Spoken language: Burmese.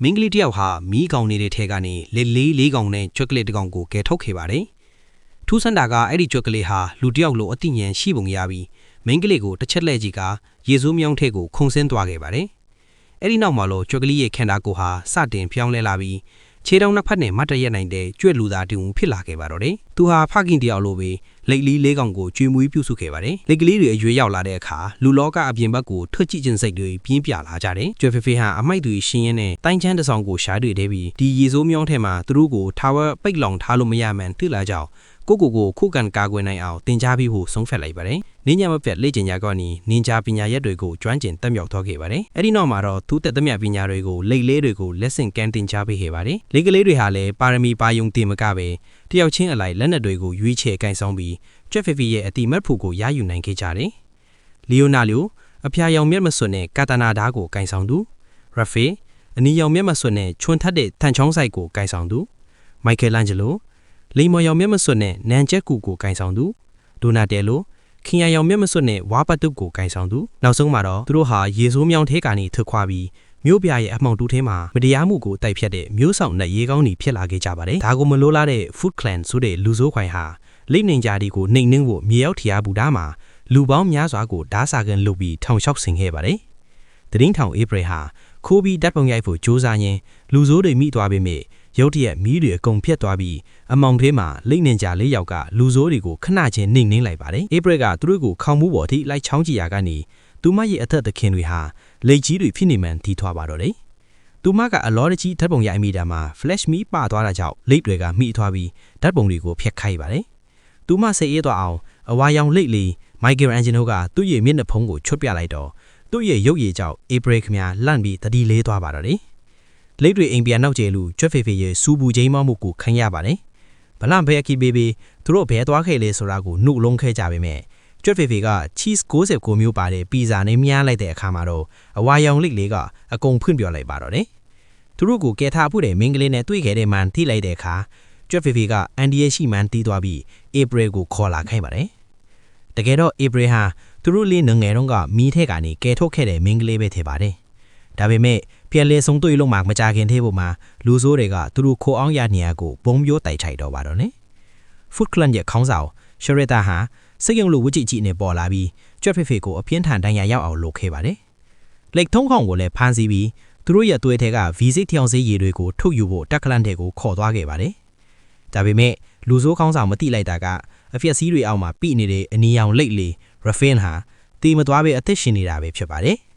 မင်းကလေးတယောက်ဟာမီးကောင်နေတဲ့ထဲကနေလေးကောင်နဲ့ချွက်ကလေးတစ်ကောင်ကိုကယ်ထုတ်ခဲ့ပါတယ်။ထူးဆန်းတာကအဲ့ဒီချွက်ကလေးဟာလူတယောက်လိုအသိဉာဏ်ရှိပုံရပြီးမင်းကလေးကိုတစ်ချက်လှည့်ကြည့်ကရေစိုးမြောင်းထဲကိုခုန်ဆင်းသွားခဲ့ပါတယ်။အဲ့ဒီနောက်မှာတော့ချွက်ကလေးရဲ့ခန္ဓာကိုယ်ဟာစတင်ပြောင်းလဲလာပြီးခြေထောက်နှစ်ဖက်နဲ့မတ်တရက်နိုင်တဲ့ကြွက်လူသားတူဖြစ်လာခဲ့ပါတော့တယ်။သူဟာဖခင်တယောက်လိုပဲလက်လေးကောင်ကိုကျွေးမွေးပြုစုခဲ့ပါတယ်။လက်ကလေးတွေအရွယ်ရောက်လာတဲ့အခါလူလောကအပြင်ဘက်ကိုထွက်ကြည့်ခြင်းစိတ်တွေပြင်းပြလာကြတယ်။ကျွဲဖေဖေဟာအမိုက်တွေရှင်းရင်းနဲ့တိုင်းချမ်းတစ်ဆောင်ကိုရှားတွေ့တယ်ပြီးဒီရေစိုးမြောင်းထဲမှာသူတို့ကိုထာဝရပိတ်လောင်ထားလို့မရမှန်သိလာကြောင်းကိုခုခံကာကွယ်နိုင်အောင်တင် जा ပြီးဖို့ဆုံးဖြတ်လိုက်ပါတယ်။နင်းညမပြတ်လေ့ကျင့်ကြကနေနင်းကြားပညာရက်တွေကိုကျွမ်းကျင်တက်မြောက်သွားခဲ့ပါတယ်။အဲ့ဒီနောက်မှာတော့သူ့တက်သမျှပညာတွေကိုလိတ်လေးတွေကိုလက်ဆင့်ကမ်းတင် जा ပေးခဲ့ပါတယ်။လက်ကလေးတွေဟာလည်းပါရမီပါယုံတင်မကပဲတယောက်ချင်းအလိုက်လက်နက်တွေကိုရွေးချယ်ကင်ဆောင်ပြီးကျွဲဖေဖေရဲ့အတိမတ်ဖို့ကိုရယူနိုင်ခဲ့ကြတယ်။လီယိုနာလိုအဖျာရောင်မျက်မစွန်းနဲ့ကာတာနာဓာကိုကင်ဆောင်သူရဖေအနီရောင်မျက်မစွန်းနဲ့ချွန်ထက်တဲ့ထန်ချောင်းဆိုင်ကိုကင်ဆောင်သူမိုက်ကယ်လန်ဂျလိုလိမ္မော်ရောင်မျက်မစွန်းနဲ့နန်ချက်ကူကိုကင်ဆောင်သူဒိုနာတယ်လိုခင်ယာရောင်မျက်မစွန်းနဲ့ဝါပတ်တုကိုကင်ဆောင်သူနောက်ဆုံးမှာတော့သူတို့ဟာရေဆိုးမြောင်းထဲကနေထွက်ခွာပြီးမြို့ပြရဲ့အမှောင်တူးထဲမှာမတရားမှုကိုတိုက်ဖြတ်တဲ့မျိုးဆောင်နဲ့ရေကောင်းတွေဖြစ်လာခဲ့ကြပါတယ်။ဒါကိုမလိုလားတဲ့ Foot Clan ဆိုတဲ့လူဆိုးခွိုင်ဟာလိမ့်နှင်ကြဒီကိုနှိမ်နှင်းဖို့မြေရောက်ထရာဘူးသားမှာလူပေါင်းများစွာကိုဓာစာကန်လုပ်ပြီးထောင်လျှောက်ဆင်ခဲ့ပါတယ်။တရင်ထောင်ဧပြီဟာခိုးပြီးဓာတ်ပုံရိုက်ဖို့ကြိုးစားရင်းလူဆိုးတွေမိသွားပေမဲ့ရုတ်တရက်မီးတွေအကုန်ပြတ်သွားပြီးအမောင်ထဲမှာလိမ့်နှင်ကြ၄ယောက်ကလူဆိုးတွေကိုခဏချင်းနှိမ်နှင်းလိုက်ပါတယ်။ဧပြီကသူတို့ကိုခေါင်းမူးပေါ်ထိလိုက်ချောင်းကြည့်ရာကနေသူမရဲ့အသက်သခင်တွေဟာလက်ကြီးတွေဖြစ်နေမှန်းတီးထွားပါတော့တယ်။သူမကအလောတကြီးဓာတ်ပုံရိုက်မိတာမှာ flash မီးပသွားတာကြောင့်လိတ်တွေကမိထွားပြီးဓာတ်ပုံတွေကိုဖျက်ခိုင်းပါတယ်။သူမစိတ်အေးသွားအောင်အဝါရောင်လိတ်လေးမိုက်ကယ်အန်ဂျင်နိုကသူ့ရဲ့မျက်နှာဖုံးကိုချွတ်ပြလိုက်တော့သူ့ရဲ့ရုပ်ရည်ကြောင့်ဧပြီခမလန့်ပြီးတတိလေးသွားပါတော့တယ်။လိတ်တွေအိမ်ပြန်နောက်ကျလူကျွတ်ဖေဖေရဲ့စူပူချိန်မောက်မှုကိုခံရပါတယ်။ဗလန်ဘဲအကီဘေဘီသူတို့ဘဲသွားခဲ့လေဆိုတာကိုနှုတ်လုံးခဲကြပေမဲ့ကျွတ်ဖေဖေက cheese 69မျိုးပါတဲ့ပီဇာနဲ့မြားလိုက်တဲ့အခါမှာတော့အဝါရောင်လိတ်လေးကအကုန်ဖွင့်ပြလိုက်ပါတော့တယ်။သူတို့ကိုကယ်ထားဖို့တဲ့မင်းကလေးနဲ့တွေ့ခဲ့တဲ့မှန်ထိလိုက်တဲ့အခါကျွတ်ဖေဖေကအန်ဒီရဲ့ရှိမှန်တီးသွားပြီးဧပြီကိုခေါ်လာခိုင်းပါတယ်။တကယ်တော့ဧပြီဟာသူတို့လေးငငယ်တုန်းကမီးထဲကနေကယ်ထုတ်ခဲ့တဲ့မင်းကလေးပဲထင်ပါတယ်။ဒါပေမဲ့ပြန်လဲဆုံးတွေ့လို့မှမကြခင်သေးဖို့မှာလူဆိုးတွေကသူတို့ခိုးအောင်ရနေရကိုဘုံမျိုးတိုက်ချိုက်တော့ပါတော့နဲ့။ Foot Clan ရဲ့ခေါင်းဆောင်ရှရတာဟာစိတ်ယုံလို့ဝကြည့်ကြည့်နဲ့ပေါ်လာပြီးကျွတ်ဖေဖေကိုအပြင်းထန်ဒဏ်ရာရောက်အောင်လုပ်ခဲ့ပါတယ်။လက်ထုံးခေါင်ကိုလည်းဖမ်းဆီးပြီးသူတို့ရဲ့သွေးထဲက V6 ထျောင်စေးရည်တွေကိုထုတ်ယူဖို့တက်ကလန်တဲ့ကိုခေါ်သွားခဲ့ပါတယ်။ဒါပေမဲ့လူဆိုးခေါင်းဆောင်မတိလိုက်တာကအဖျက်ဆီးတွေအောက်မှာပြိနေတဲ့အနီရောင်လိတ်လေး Raffin ဟာတီမသွားပဲအသက်ရှင်နေတာပဲဖြစ်ပါတယ်။